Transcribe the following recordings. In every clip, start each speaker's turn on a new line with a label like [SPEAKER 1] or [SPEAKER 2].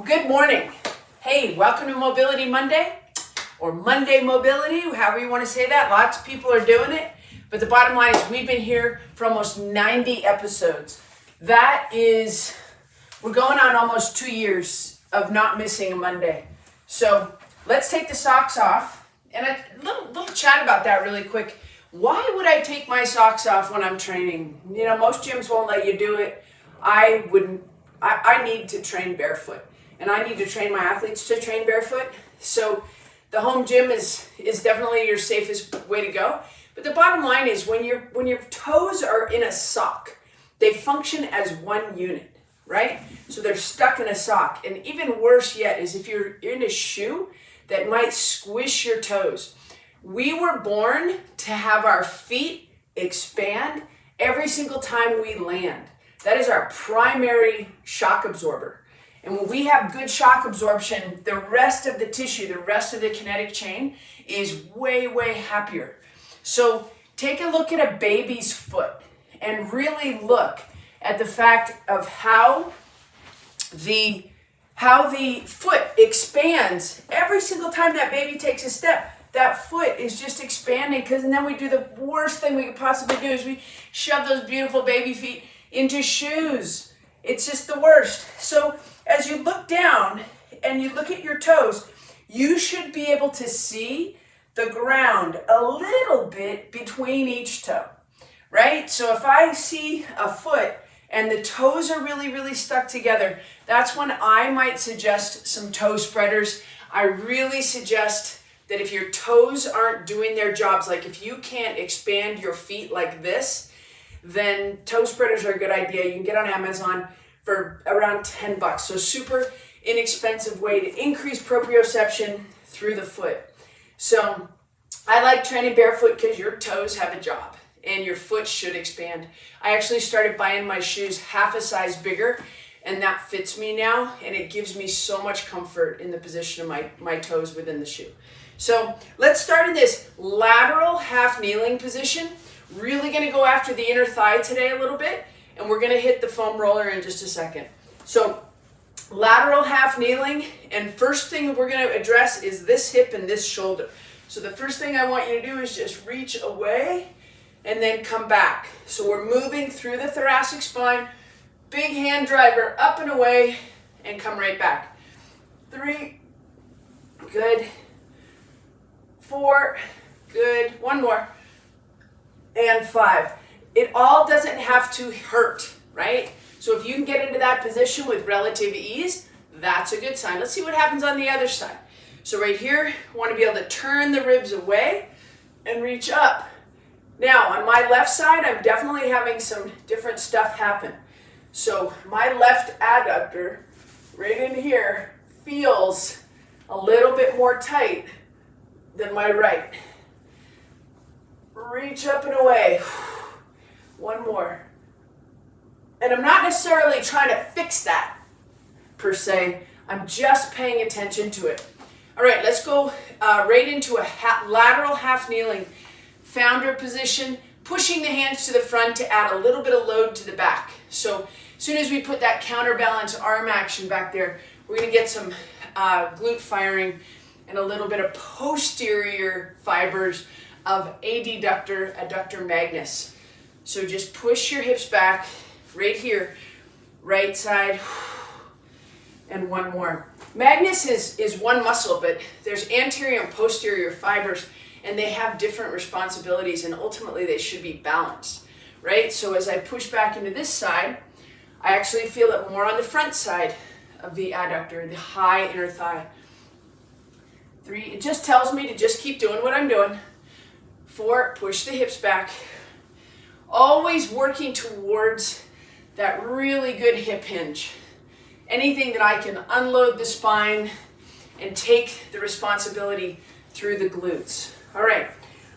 [SPEAKER 1] Well, good morning. Hey, welcome to Mobility Monday, or Monday Mobility, however you want to say that. Lots of people are doing it, but the bottom line is we've been here for almost 90 episodes. That is, we're going on almost 2 years of not missing a Monday. So let's take the socks off, and a little chat about that really quick. Why would I take my socks off when I'm training? You know, most gyms won't let you do it. I wouldn't. I need to train barefoot. And I need to train my athletes to train barefoot. So the home gym is definitely your safest way to go. But the bottom line is when your toes are in a sock, they function as one unit, right? So they're stuck in a sock. And even worse yet is if you're in a shoe that might squish your toes. We were born to have our feet expand every single time we land. That is our primary shock absorber. And when we have good shock absorption, the rest of the tissue, the rest of the kinetic chain is way, way happier. So take a look at a baby's foot and really look at the fact of how the foot expands every single time that baby takes a step. That foot is just expanding and then we do the worst thing we could possibly do is we shove those beautiful baby feet into shoes. It's just the worst. So as you look down and you look at your toes, you should be able to see the ground a little bit between each toe, right? So if I see a foot and the toes are really, really stuck together, that's when I might suggest some toe spreaders. I really suggest that if your toes aren't doing their jobs, like if you can't expand your feet like this, then toe spreaders are a good idea. You can get on Amazon for around $10. So super inexpensive way to increase proprioception through the foot. So I like training barefoot because your toes have a job and your foot should expand. I actually started buying my shoes half a size bigger and that fits me now and it gives me so much comfort in the position of my toes within the shoe. So let's start in this lateral half kneeling position. Really going to go after the inner thigh today a little bit. And we're going to hit the foam roller in just a second. So lateral half kneeling, and first thing we're going to address is this hip and this shoulder. So the first thing I want you to do is just reach away and then come back. So we're moving through the thoracic spine, big hand driver up and away, and come right back. 3, good. 4, good. One more. And 5. It all doesn't have to hurt, right? So if you can get into that position with relative ease, that's a good sign. Let's see what happens on the other side. So right here, I want to be able to turn the ribs away and reach up. Now, on my left side, I'm definitely having some different stuff happen. So my left adductor, right in here, feels a little bit more tight than my right. Reach up and away. One more. And I'm not necessarily trying to fix that per se. I'm just paying attention to it. All right, let's go right into a lateral half kneeling founder position, pushing the hands to the front to add a little bit of load to the back. So as soon as we put that counterbalance arm action back there, we're going to get some glute firing and a little bit of posterior fibers of adductor magnus. So just push your hips back right here, right side, and one more. Magnus is one muscle, but there's anterior and posterior fibers, and they have different responsibilities, and ultimately they should be balanced, right? So as I push back into this side, I actually feel it more on the front side of the adductor, the high inner thigh. 3, it just tells me to just keep doing what I'm doing. 4, push the hips back. Always working towards that really good hip hinge. Anything that I can unload the spine and take the responsibility through the glutes. All right,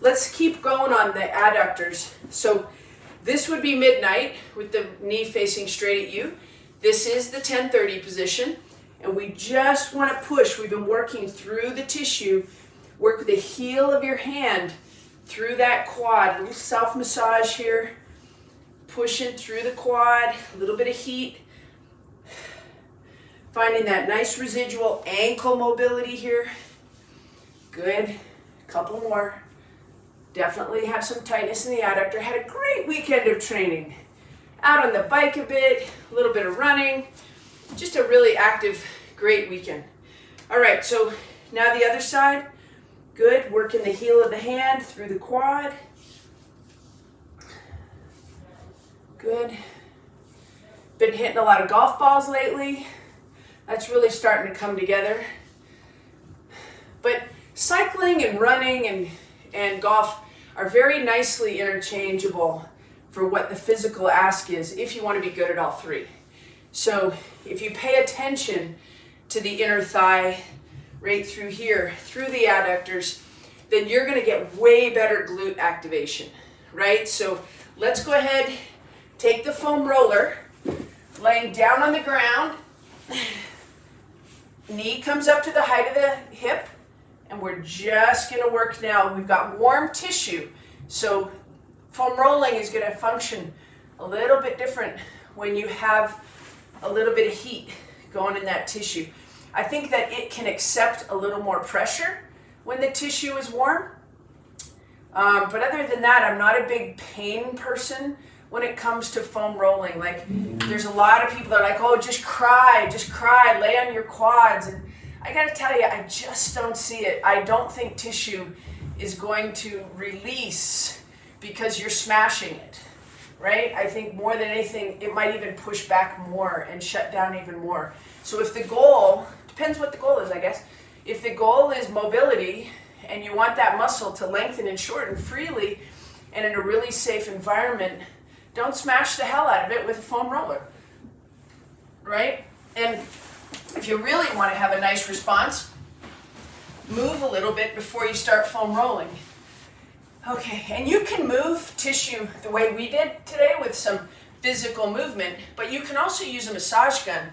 [SPEAKER 1] let's keep going on the adductors. So this would be midnight with the knee facing straight at you. This is the 1030 position, and we just want to push. We've been working through the tissue. Work the heel of your hand through that quad. A little self-massage here. Pushing through the quad, a little bit of heat. Finding that nice residual ankle mobility here. Good. Couple more. Definitely have some tightness in the adductor. Had a great weekend of training. Out on the bike a bit, a little bit of running. Just a really active, great weekend. All right, so now the other side. Good. Working the heel of the hand through the quad. Good. Been hitting a lot of golf balls lately. That's really starting to come together. But cycling and running and golf are very nicely interchangeable for what the physical ask is if you want to be good at all three. So if you pay attention to the inner thigh right through here, through the adductors, then you're going to get way better glute activation, right? So let's go ahead, take the foam roller, laying down on the ground. Knee comes up to the height of the hip, and we're just going to work now. We've got warm tissue, so foam rolling is going to function a little bit different when you have a little bit of heat going in that tissue. I think that it can accept a little more pressure when the tissue is warm. But other than that, I'm not a big pain person when it comes to foam rolling. Like, there's a lot of people that are like, oh, just cry, lay on your quads. And I gotta tell you, I just don't see it. I don't think tissue is going to release because you're smashing it, right? I think more than anything, it might even push back more and shut down even more. So if the goal, depends what the goal is, I guess. If the goal is mobility and you want that muscle to lengthen and shorten freely and in a really safe environment, don't smash the hell out of it with a foam roller, right? And if you really want to have a nice response, move a little bit before you start foam rolling. Okay, and you can move tissue the way we did today with some physical movement, but you can also use a massage gun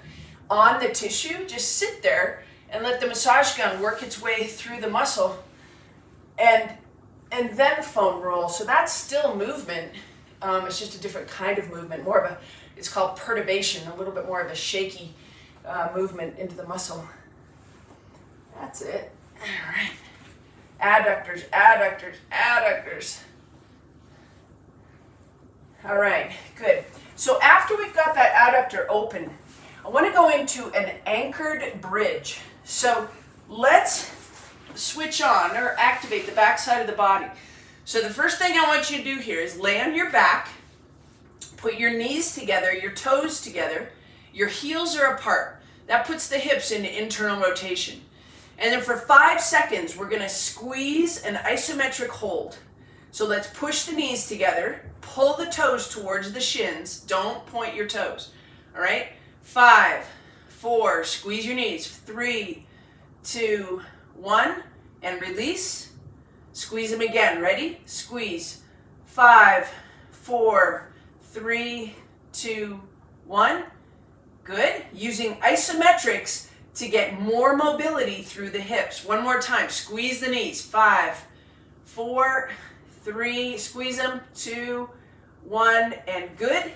[SPEAKER 1] on the tissue. Just sit there and let the massage gun work its way through the muscle and then foam roll. So that's still movement. It's just a different kind of movement, more of a, it's called perturbation, a little bit more of a shaky movement into the muscle. That's it. All right. Adductors, adductors, adductors. All right, good. So after we've got that adductor open, I want to go into an anchored bridge. So let's switch on or activate the back side of the body. So the first thing I want you to do here is lay on your back, put your knees together, your toes together, your heels are apart. That puts the hips into internal rotation. And then for 5 seconds, we're going to squeeze an isometric hold. So let's push the knees together, pull the toes towards the shins, don't point your toes. All right? 5, 4, squeeze your knees. 3, 2, 1, and release. Squeeze them again. Ready? Squeeze. 5, 4, 3, 2, 1. Good. Using isometrics to get more mobility through the hips. One more time. Squeeze the knees. 5, 4, 3, squeeze them. 2, 1, and good.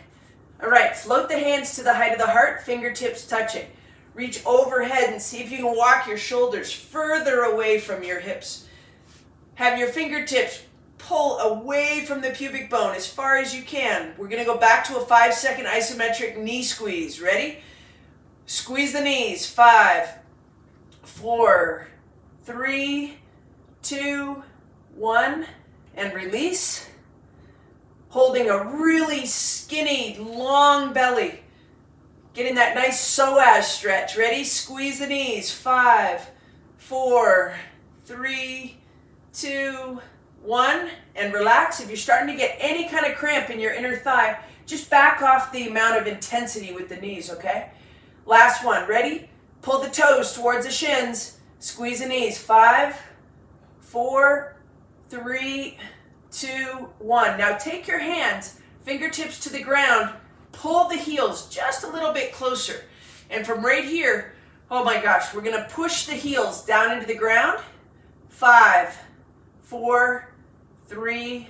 [SPEAKER 1] All right, float the hands to the height of the heart, fingertips touching. Reach overhead and see if you can walk your shoulders further away from your hips. Have your fingertips pull away from the pubic bone as far as you can. We're going to go back to a 5-second isometric knee squeeze. Ready? Squeeze the knees. 5, 4, 3, 2, 1, and release. Holding a really skinny, long belly. Getting that nice psoas stretch. Ready? Squeeze the knees. 5, 4, 3, 2, 1, and relax. If you're starting to get any kind of cramp in your inner thigh, just back off the amount of intensity with the knees, okay? Last one. Ready? Pull the toes towards the shins. Squeeze the knees. 5, 4, 3, 2, 1. Now take your hands, fingertips to the ground, pull the heels just a little bit closer. And from right here, oh my gosh, we're going to push the heels down into the ground. 5, 4, 3,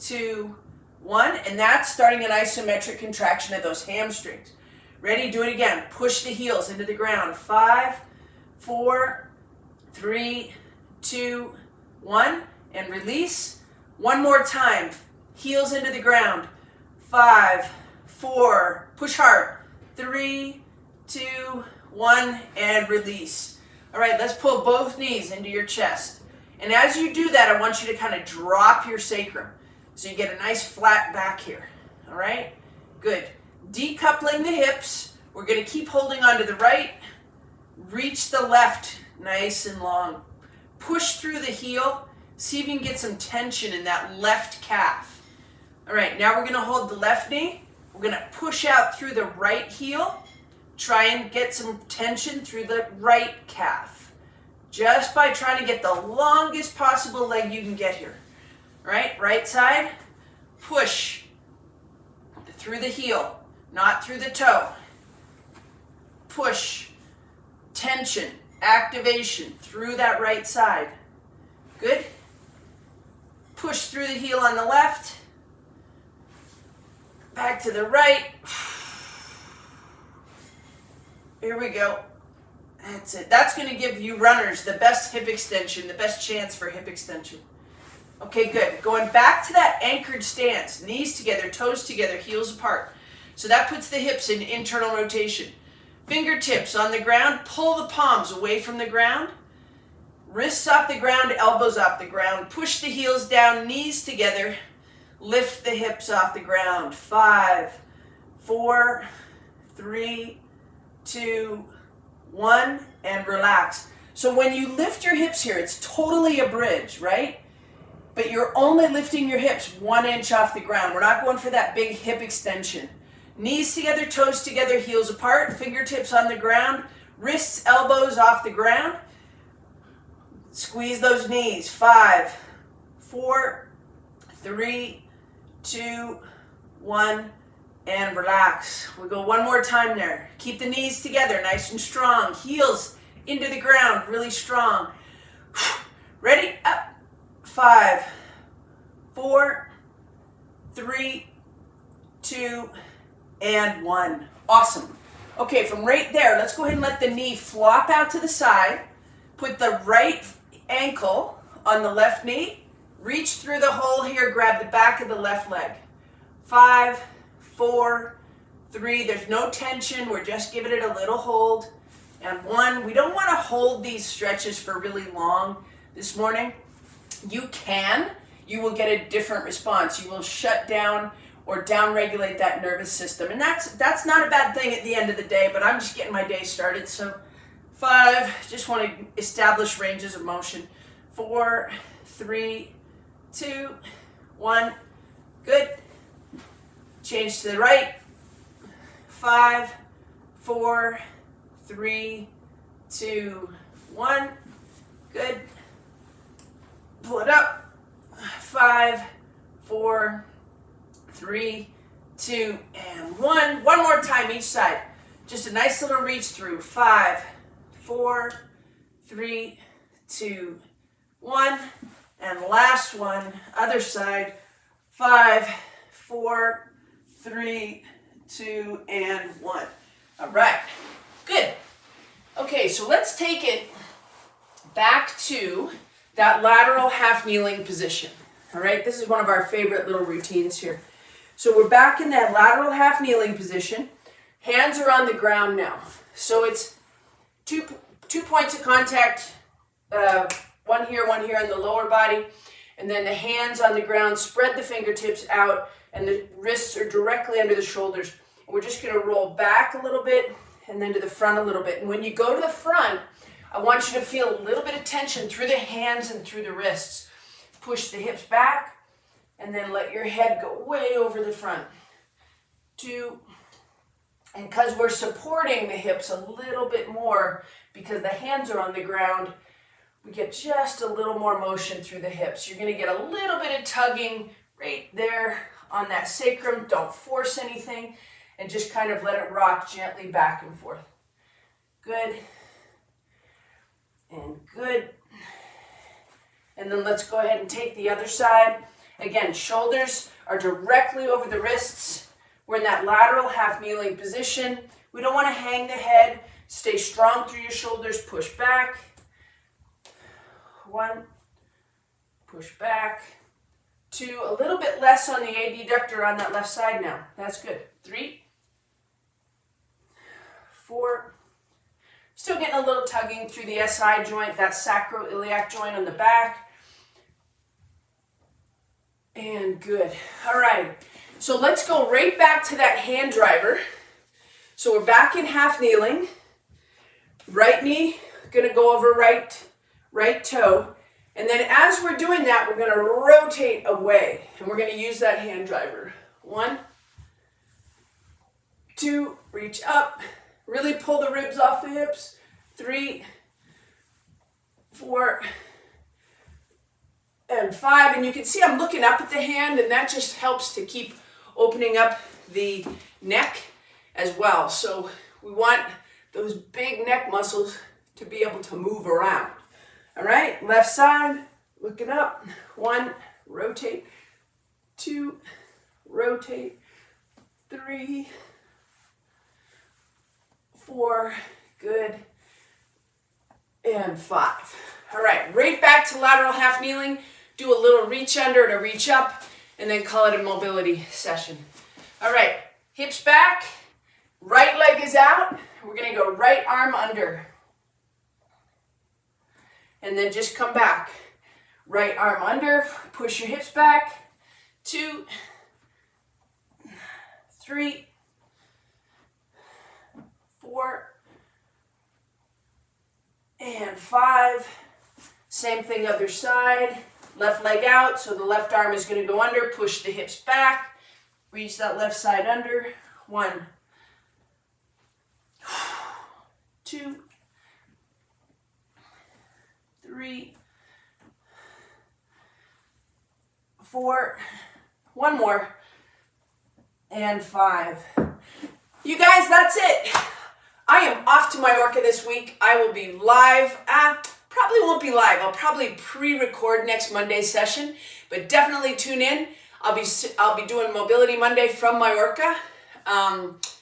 [SPEAKER 1] 2, 1. And that's starting an isometric contraction of those hamstrings. Ready? Do it again. Push the heels into the ground. 5, 4, 3, 2, 1. And release. One more time. Heels into the ground. 5, 4. Push hard. 3, 2, 1. And release. All right, let's pull both knees into your chest. And as you do that, I want you to kind of drop your sacrum. So you get a nice flat back here. All right? Good. Decoupling the hips. We're going to keep holding on to the right. Reach the left nice and long. Push through the heel. See if you can get some tension in that left calf. All right, now we're going to hold the left knee. We're going to push out through the right heel. Try and get some tension through the right calf. Just by trying to get the longest possible leg you can get here. All right, right side. Push through the heel, not through the toe. Push, tension, activation through that right side. Good. Push through the heel on the left. Back to the right. Here we go. That's it. That's going to give you runners the best hip extension, the best chance for hip extension. Okay, good. Going back to that anchored stance. Knees together, toes together, heels apart. So that puts the hips in internal rotation. Fingertips on the ground. Pull the palms away from the ground. Wrists off the ground, elbows off the ground. Push the heels down, knees together. Lift the hips off the ground. 5, 4, 3, 2, 1, and relax. So when you lift your hips here, it's totally a bridge, right? But you're only lifting your hips 1 inch off the ground. We're not going for that big hip extension. Knees together, toes together, heels apart, fingertips on the ground, wrists, elbows off the ground. Squeeze those knees. 5, 4, 3, 2, 1, and relax. We'll go one more time there. Keep the knees together, nice and strong. Heels into the ground, really strong. Ready? Up. 5, 4, 3, 2, and 1. Awesome. Okay, from right there, let's go ahead and let the knee flop out to the side. Put the right ankle on the left knee. Reach through the hole here, grab the back of the left leg. 5, 4, 3, there's no tension, we're just giving it a little hold. And 1, we don't want to hold these stretches for really long this morning. You will get a different response. You will shut down or downregulate that nervous system. And that's not a bad thing at the end of the day, but I'm just getting my day started. So 5, just want to establish ranges of motion. 4, 3, 2, 1, good. Change to the right. 5, 4, 3, 2, 1, good. Pull it up. 5, 4, 3, 2, and 1. One more time each side. Just a nice little reach through. 5, 4, 3, 2, 1. And last one, other side. 5, 4, 3, 2, and 1. All right, good. Okay, so let's take it back to that lateral half kneeling position. All right, this is one of our favorite little routines here. So we're back in that lateral half kneeling position. Hands are on the ground now. So it's two points of contact, one here on the lower body, and then the hands on the ground. Spread the fingertips out, and the wrists are directly under the shoulders. And we're just going to roll back a little bit and then to the front a little bit. And when you go to the front, I want you to feel a little bit of tension through the hands and through the wrists. Push the hips back, and then let your head go way over the front. 2, and because we're supporting the hips a little bit more, because the hands are on the ground, we get just a little more motion through the hips. You're going to get a little bit of tugging right there on that sacrum. Don't force anything, and just kind of let it rock gently back and forth. Good. And good. And then let's go ahead and take the other side. Again, shoulders are directly over the wrists. We're in that lateral half kneeling position. We don't want to hang the head. Stay strong through your shoulders. Push back. 1. Push back. 2. A little bit less on the adductor on that left side now. That's good. 3. 4. Still getting a little tugging through the SI joint, that sacroiliac joint on the back. And good. All right. So let's go right back to that hand driver. So we're back in half kneeling. Right knee, gonna go over right toe. And then as we're doing that, we're gonna rotate away. And we're gonna use that hand driver. 1, 2, reach up. Really pull the ribs off the hips. 3, 4, and 5. And you can see I'm looking up at the hand, and that just helps to keep opening up the neck as well. So we want those big neck muscles to be able to move around. All right, left side, looking up. 1, rotate. 2, rotate. 3, 4, good. And 5. All right, right back to lateral half kneeling. Do a little reach under to reach up, and then call it a mobility session. All right, hips back, right leg is out. We're gonna go right arm under. And then just come back. Right arm under, push your hips back. 2, 3, 4, and 5. Same thing other side. Left leg out, so the left arm is going to go under. Push the hips back. Reach that left side under. 1, 2, 3, 4. One more. And 5. You guys, that's it. I am off to Mallorca this week. I will be live. Probably won't be live. I'll probably pre-record next Monday's session, but definitely tune in. I'll be doing Mobility Monday from Mallorca,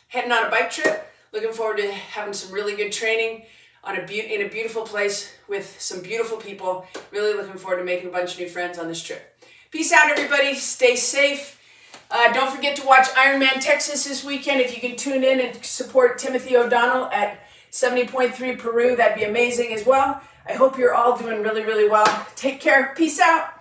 [SPEAKER 1] heading on a bike trip. Looking forward to having some really good training in a beautiful place with some beautiful people. Really looking forward to making a bunch of new friends on this trip. Peace out, everybody. Stay safe. Don't forget to watch Ironman Texas this weekend. If you can tune in and support Timothy O'Donnell at 70.3 Peru, that'd be amazing as well. I hope you're all doing really, really well. Take care. Peace out.